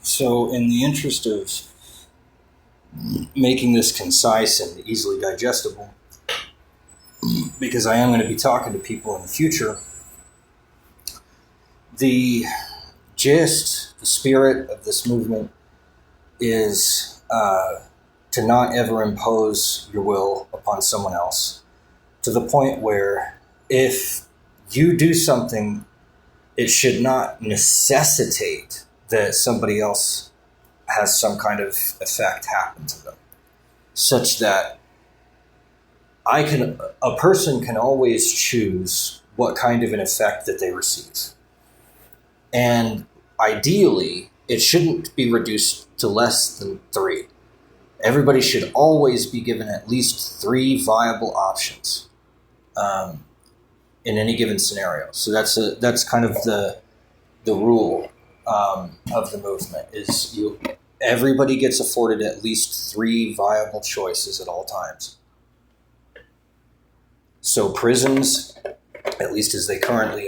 So, in the interest of making this concise and easily digestible, because I am going to be talking to people in the future, the gist, the spirit of this movement is to not ever impose your will upon someone else, to the point where if you do something, it should not necessitate that somebody else has some kind of effect happen to them, such that a person can always choose what kind of an effect that they receive. And ideally, it shouldn't be reduced to less than 3. Everybody should always be given at least 3 viable options in any given scenario. So that's kind of the rule of the movement is everybody gets afforded at least 3 viable choices at all times. So prisons, at least as they currently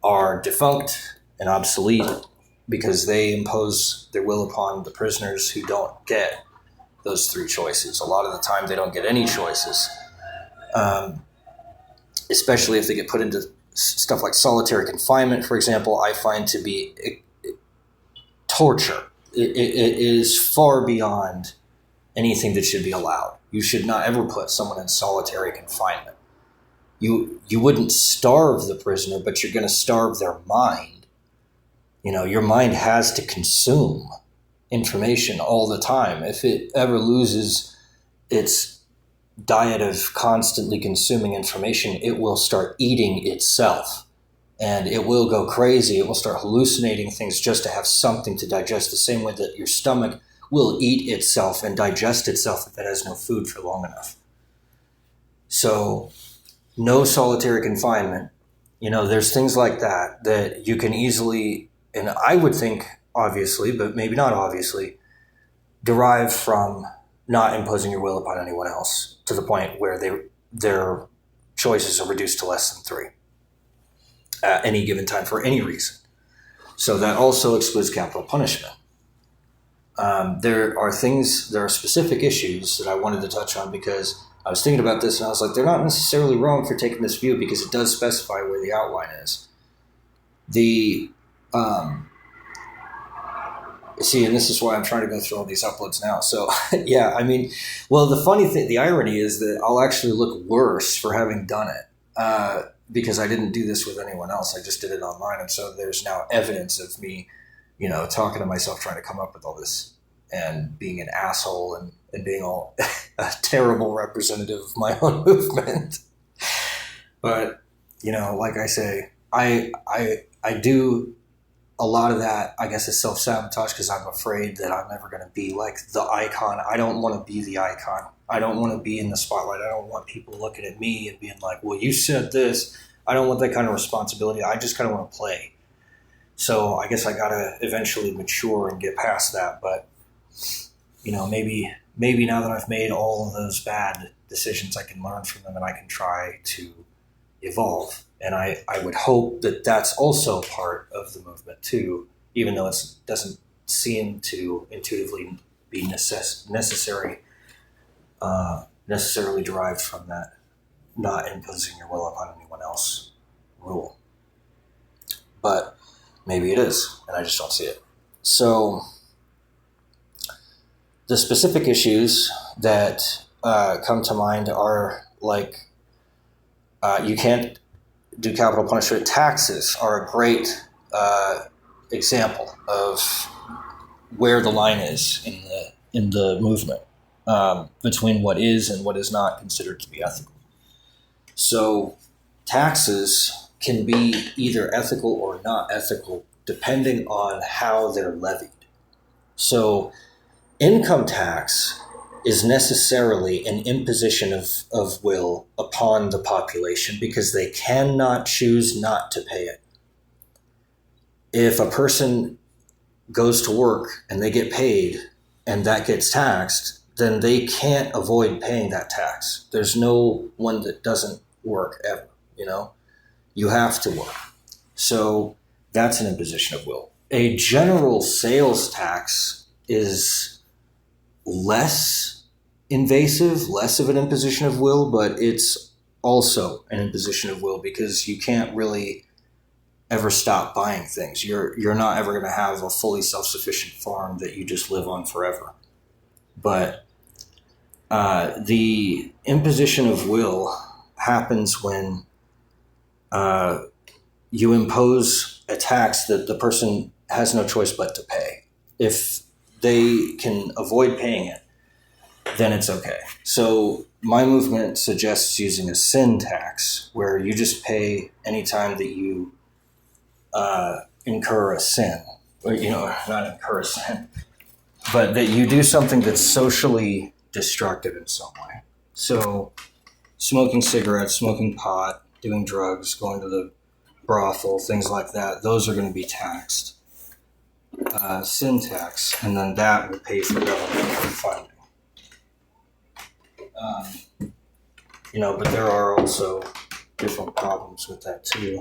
are defunct and obsolete because they impose their will upon the prisoners who don't get those 3 choices. A lot of the time they don't get any choices, especially if they get put into stuff like solitary confinement, for example. I find to be torture. It is far beyond anything that should be allowed. You should not ever put someone in solitary confinement. You wouldn't starve the prisoner, but you're going to starve their mind. Your mind has to consume information all the time. If it ever loses its diet of constantly consuming information, it will start eating itself. And it will go crazy. It will start hallucinating things just to have something to digest, the same way that your stomach will eat itself and digest itself if it has no food for long enough. So, no solitary confinement. There's things like that you can easily, and I would think obviously, but maybe not obviously, derive from not imposing your will upon anyone else to the point where their choices are reduced to less than 3 at any given time for any reason. So that also excludes capital punishment. There are specific issues that I wanted to touch on because I was thinking about this and I was like, they're not necessarily wrong for taking this view because it does specify where the outline is. See, and this is why I'm trying to go through all these uploads now. So, yeah, the funny thing, the irony is that I'll actually look worse for having done it because I didn't do this with anyone else. I just did it online. And so there's now evidence of me, talking to myself, trying to come up with all this and being an asshole and being all a terrible representative of my own movement. But, like I say, I do a lot of that, I guess, is self-sabotage because I'm afraid that I'm never going to be like the icon. I don't want to be the icon. I don't want to be in the spotlight. I don't want people looking at me and being like, well, you said this. I don't want that kind of responsibility. I just kind of want to play. So I guess I got to eventually mature and get past that. But, maybe now that I've made all of those bad decisions, I can learn from them and I can try to evolve. And I would hope that that's also part of the movement too, even though it doesn't seem to intuitively be necessarily derived from that not imposing your will upon anyone else rule. But maybe it is, and I just don't see it. So the specific issues that come to mind are like you can't do capital punishment. Taxes are a great example of where the line is in the movement between what is and what is not considered to be ethical. So taxes can be either ethical or not ethical depending on how they're levied. So income tax is necessarily an imposition of will upon the population because they cannot choose not to pay it. If a person goes to work and they get paid and that gets taxed, then they can't avoid paying that tax. There's no one that doesn't work ever, You have to work. So that's an imposition of will. A general sales tax is less invasive, less of an imposition of will, but it's also an imposition of will because you can't really ever stop buying things. You're not ever going to have a fully self-sufficient farm that you just live on forever. But the imposition of will happens when you impose a tax that the person has no choice but to pay. If they can avoid paying it, then it's okay. So my movement suggests using a sin tax, where you just pay anytime that you incur a sin, or not incur a sin, but that you do something that's socially destructive in some way. So smoking cigarettes, smoking pot, doing drugs, going to the brothel, things like that, those are going to be taxed. Sin tax, and then that would pay for government funding. But there are also different problems with that too.